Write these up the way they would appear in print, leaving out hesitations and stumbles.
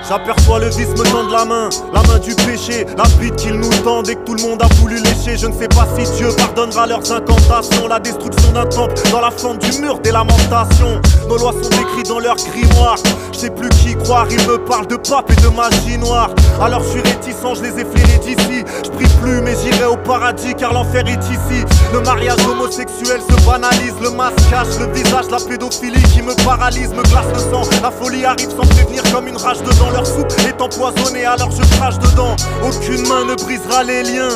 J'aperçois le vice me tendre la main du péché, la bite qu'il nous tend dès que tout le monde a voulu lécher. Je ne sais pas si Dieu pardonnera leurs incantations, la destruction d'un temple dans la fente du mur des lamentations. Nos lois sont écrites dans leur grimoire, je sais plus qui croire, ils me parlent de pape et de magie noire. Alors je suis réticent, je les ai flairés d'ici. Je prie plus mais j'irai au paradis car l'enfer est ici. Le mariage homosexuel se banalise, le masque cache le visage, la pédophilie qui me paralyse, me glace le sang. La folie arrive sans prévenir comme une rage dedans. Leur soupe est empoisonnée alors je crache dedans. Aucune main ne brisera les liens,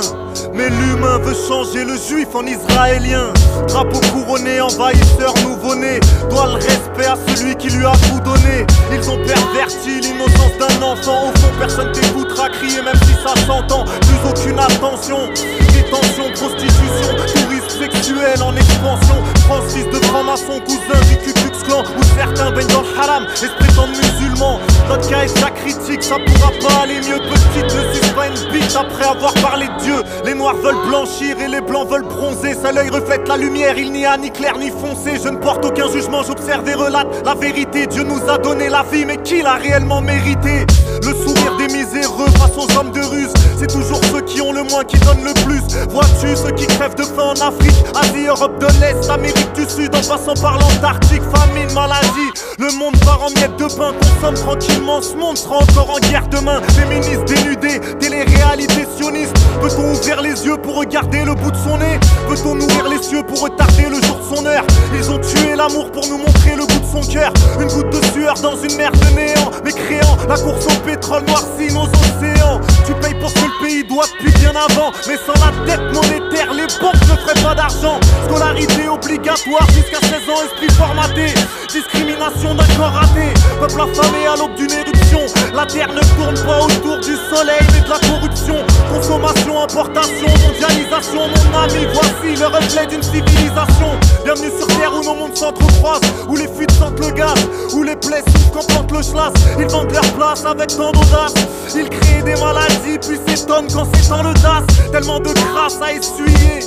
mais l'humain veut changer le juif en israélien. Drapeau couronné, envahisseur nouveau-né, doit le respect à celui qui lui a tout donné. Ils ont perverti l'innocence d'un enfant. Au fond personne t'écoutera crier même si ça s'entend. Plus aucune attention, détention, prostitution, tourisme sexuel en expansion. France, fils de franc-maçon, cousin du Ku Klux Klan, où certains baignent dans le haram et se prétendent musulmans. Notre cas est critique, ça pourra pas aller mieux. Petite, ne suce pas une bite après avoir parlé de Dieu. Les noirs veulent blanchir et les blancs veulent bronzer. Seul œil reflète la lumière, il n'y a ni clair ni foncé. Je ne porte aucun jugement, j'observe et relate la vérité. Dieu nous a donné la vie, mais qui l'a réellement mérité? Le sourire des miséreux face aux hommes de ruse, c'est toujours ceux qui ont le moins qui donnent le plus. Vois-tu ceux qui crèvent de faim en Afrique, Asie, Europe de l'Est, Amérique du Sud, en passant par l'Antarctique. Famine, maladie, le monde part en miettes de pain. Consomme tranquillement, ce monde sera encore en guerre demain. Féministes dénudés, télé-réalité sioniste. Peut-on ouvrir les yeux pour regarder le bout de son nez? Peut-on ouvrir les cieux pour retarder le jour de son heure? Ils ont tué l'amour pour nous montrer le bout de son cœur. Une goutte de sueur dans une mer de néant, mais créant la course au pétrole noircit nos océans. Tu payes pour ce que le pays doit depuis bien avant, mais sans la dette monétaire, les banques ne feraient pas d'argent. Scolarité obligatoire jusqu'à 16 ans, esprit formaté. Discrimination d'un corps raté, peuple affamé à l'aube d'une éruption. La terre ne tourne pas autour du soleil mais de la corruption. Consommation, importation, mondialisation, mon ami, voici le reflet d'une civilisation. Bienvenue sur terre où nos mondes s'entrecroisent, où les fuites sentent le gaz, où les plaies souffrent quand plante le schlass. Ils vendent leur place avec tant d'audace, ils créent des maladies puis s'étonnent quand c'est dans le DAS. Tellement de crasse à essuyer,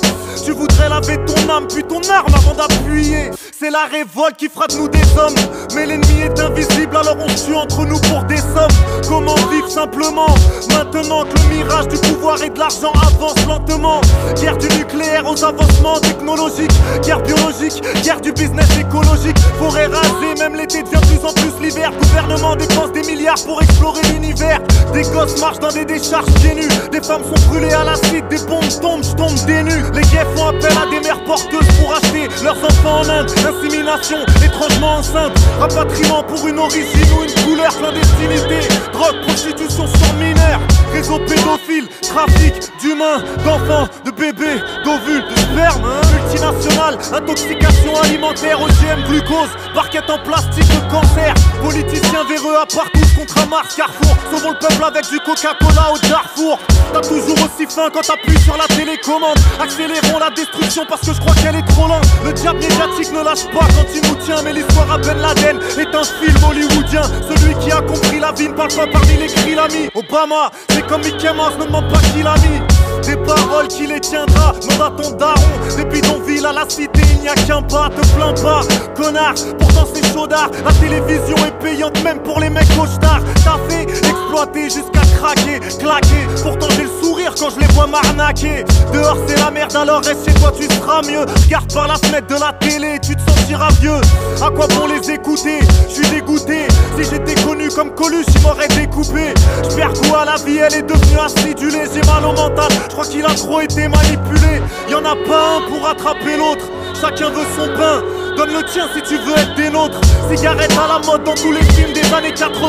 tu voudrais laver ton âme puis ton arme avant d'appuyer. C'est la révolte qui fera de nous des hommes, mais l'ennemi est invisible alors on se tue entre nous pour des sommes. Comment vivre simplement maintenant que le mirage du pouvoir et de l'argent avance lentement? Guerre du nucléaire aux avancements technologiques, guerre biologique, guerre du business écologique. Forêt rasée, même l'été devient de plus en plus l'hiver. Gouvernement dépense des milliards pour explorer l'univers. Des gosses marchent dans des décharges pieds nus, des femmes sont brûlées à l'acide, des bombes tombent, je tombe des nus. Les guerres font appel à des mères porteuses pour acheter leurs enfants en Inde. Insémination, étrangement enceinte, rapatriement pour une origine ou une couleur, clandestinité, drogue, prostitution sur mineurs, réseau pédophile, trafic d'humains, d'enfants, de bébés, d'ovules, de sperme, multinationales, intoxication alimentaire, OGM, glucose, barquette en plastique, de cancer, politiciens véreux à partout contre un Mars, Carrefour, sauvons le peuple avec du Coca-Cola au Darfour. T'as toujours aussi faim quand t'appuies sur la télécommande. Accélérons la destruction parce que je crois qu'elle est trop lente. Le diable médiatique ne lâche pas quand il nous tient, mais l'histoire à Ben Laden est un film hollywoodien. Celui qui a compris la vie ne parle pas parmi les cris l'ami. Obama, c'est comme Mickey Mouse, ne demande pas qui l'a mis. Des paroles qui les tiendra, demande à ton daron. Des bidonvilles à la cité, il n'y a qu'un pas, te plains pas, connard. Pourtant c'est chaudard, la télévision est payante même pour les mecs costards. T'as fait exploiter jusqu'à craquer, claquer. Pourtant j'ai le sourire quand je les vois m'arnaquer. Dehors c'est la merde, alors reste chez toi, tu seras mieux. Regarde par la fenêtre de la télé, tu te sentiras vieux. À quoi bon les écouter? Je suis dégoûté. Si j'étais connu comme Coluche, il m'aurait découpé. Je perds goût à la vie, elle est devenue acidulée. J'ai mal au mental, je crois qu'il a trop été manipulé. Y'en a pas un pour attraper l'autre, chacun veut son pain. Donne le tien si tu veux être des nôtres. Cigarette à la mode dans tous les films des années 80.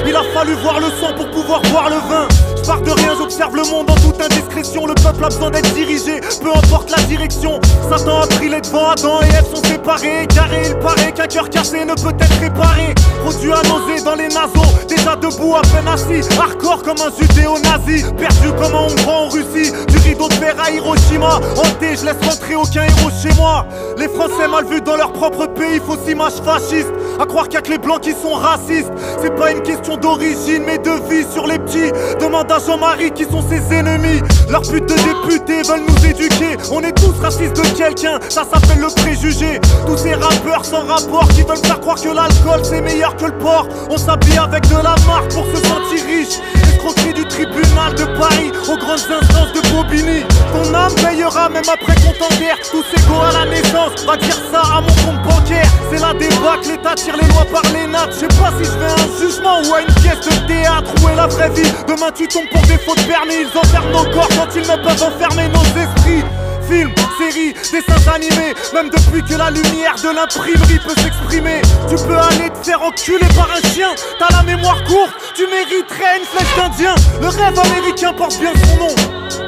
Il a fallu voir le sang pour pouvoir boire le vin. Je pars de rien, j'observe J'observe le monde en toute indiscrétion. Le peuple a besoin d'être dirigé, peu importe la direction. Satan a pris les devants, Adam et Ève sont séparés. Carré, il paraît qu'un cœur cassé ne peut être réparé. Produit à nausée dans les naseaux, déjà debout à peine assis. Hardcore comme un judéo-nazi, perdu comme un hongrois en Russie. Du rideau de fer à Hiroshima, hanté, je laisse rentrer aucun héros chez moi. Les Français mal vus dans leur propre pays, fausse image fasciste. À croire qu'il y a que les blancs qui sont racistes. C'est pas une question d'origine mais de vie sur les petits. Demande à Jean-Marie qui sont ses ennemis. Leurs putes de députés veulent nous éduquer. On est tous racistes de quelqu'un, ça s'appelle le préjugé. Tous ces rappeurs sans rapport qui veulent faire croire que l'alcool c'est meilleur que le porc. On s'habille avec de la marque pour se sentir riche. Escroquerie du tribunal de Paris aux grandes instances de Bobigny. Ton âme payera même après qu'on t'enterre. Tous égaux à la naissance, va dire ça à mon compte bancaire. C'est la débâcle, l'État tire les lois par les nattes. Je sais pas si je fais un jugement ou à une pièce de théâtre. Où est la vraie vie? Demain tu tombes pour des fautes permis. Ils enferment nos corps quand ils ne peuvent enfermer nos esprits. Films, séries, dessins animés. Même depuis que la lumière de l'imprimerie peut s'exprimer. Tu peux aller te faire enculer par un chien. T'as la mémoire courte, tu mériterais une flèche d'Indien. Le rêve américain porte bien son nom.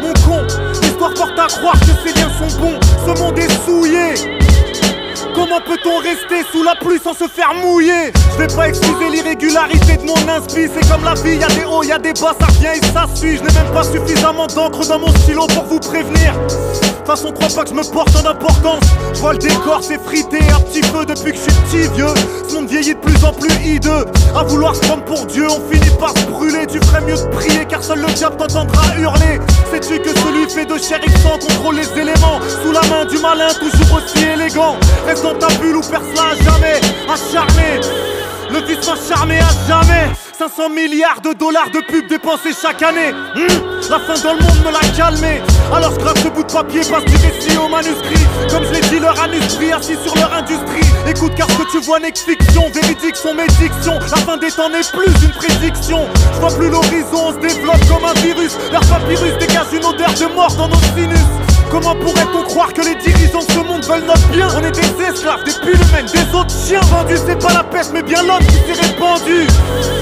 Mon con, l'histoire porte à croire que ces liens sont bons. Ce monde est souillé. Comment peut-on rester sous la pluie sans se faire mouiller? Je vais pas excuser l'irrégularité de mon inspi. C'est comme la vie, y'a des hauts, y'a des bas, ça vient et ça suit. Je n'ai même pas suffisamment d'encre dans mon stylo pour vous prévenir. De toute façon, crois pas que je me porte en importance. Je vois le décor s'effriter un petit peu depuis que je suis petit vieux. Ce monde vieillit de plus en plus hideux. À vouloir se prendre pour Dieu, on finit par se brûler. Tu ferais mieux de prier car seul le diable t'entendra hurler. Sais-tu que celui fait de chair et de sang contrôle les éléments? Sous la main du malin, toujours aussi élégant. Reste dans ta bulle ou perce-la à jamais. Acharné, le vice m'a charmé à jamais. 500 milliards de dollars de pub dépensés chaque année. La faim dans le monde me l'a calmé. Alors je gratte ce bout de papier, passe du récit au manuscrit. Comme je l'ai dit, leur industrie assis sur leur industrie. Écoute car ce que tu vois n'est que fiction. Véridique sont mes dictions. La fin des temps n'est plus une prédiction. Je vois plus l'horizon, on se développe comme un virus. Leur papyrus dégage une odeur de mort dans nos sinus. Comment pourrait-on croire que les dirigeants de ce monde veulent notre bien? On est des esclaves, des pulumènes, des autres chiens vendus. C'est pas la peste mais bien l'homme qui s'est répandu.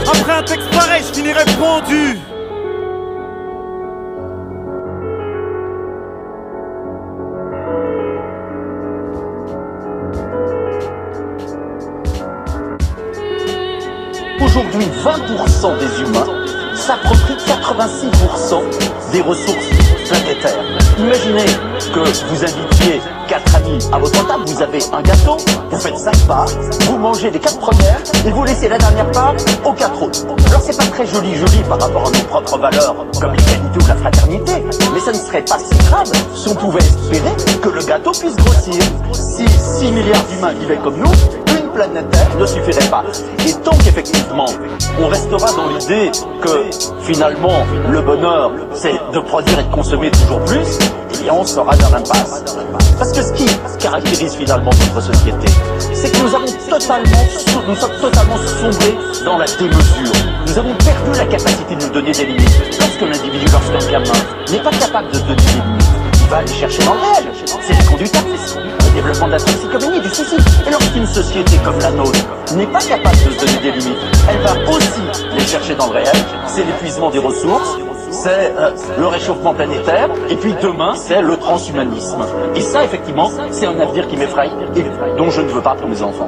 Après un texte pareil, je finirai pendu. Aujourd'hui, 20% des humains s'approprient 86% des ressources planétaires. Imaginez que vous invitiez 4 amis à votre table, vous avez un gâteau, vous faites 5 parts, vous mangez les 4 premières et vous laissez la dernière part aux 4 autres. Alors c'est pas très joli par rapport à nos propres valeurs comme l'égalité ou la fraternité, mais ça ne serait pas si grave si on pouvait espérer que le gâteau puisse grossir. Si 6 milliards d'humains vivaient comme nous, une planète Terre ne suffirait pas. Et tant qu'effectivement on restera dans l'idée que finalement le bonheur c'est de produire et de consommer toujours plus, eh bien on sera dans l'impasse. Parce que ce qui caractérise finalement notre société, c'est que nous sommes totalement sombrés dans la démesure. Nous avons perdu la capacité de nous donner des limites. Lorsque l'individu, lorsqu'un gamin n'est pas capable de se donner des limites, il va aller chercher dans le réel. C'est le conductisme, le développement de la toxicomanie, du suicide. Et lorsqu'une société comme la nôtre n'est pas capable de se donner des limites, elle va aussi les chercher dans le réel. C'est l'épuisement des ressources, c'est le réchauffement planétaire, et puis demain, c'est le transhumanisme. Et ça, effectivement, c'est un avenir qui m'effraie et dont je ne veux pas pour mes enfants.